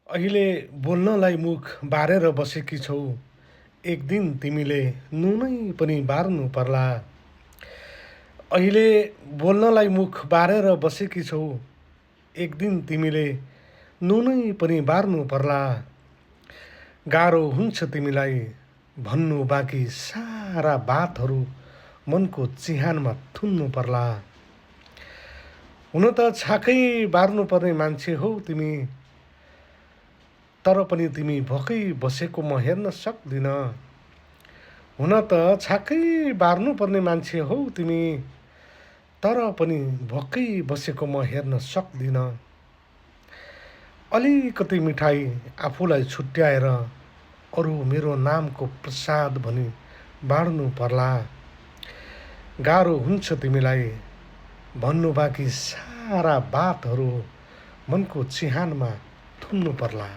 अहिले बोल्नलाई मुख बारेर बसेकी छौ। एक दिन तिमीले नुनै पनि बार्नु पर्ला। अहिले बोल्नलाई मुख बारेर बसेकी छौ। एक दिन तिमीले नुनै पनि बार्नु पर्ला। गाह्रो हुन्छ तिमीलाई भन्नु बाँकी सारा बातहरू मनको चिहानमा थुन्नु पर्ला। हुन त छाकै बार्नुपर्ने मान्छे हौ तिमी, तर पनि तिमी भोकै बसेको म हेर्न सक्दिन। हुन त छाकै बार्नुपर्ने मान्छे हौ तिमी, तर पनि भोकै बसेको म हेर्न सक्दिन। अलिकति मिठाई आफूलाई छुट्याएर अरू मेरो नामको प्रसाद भनी बाँड्नु पर्ला। गाह्रो हुन्छ तिमीलाई भन्नु बाँकी सारा बातहरू मनको चिहानमा थुन्नु पर्ला।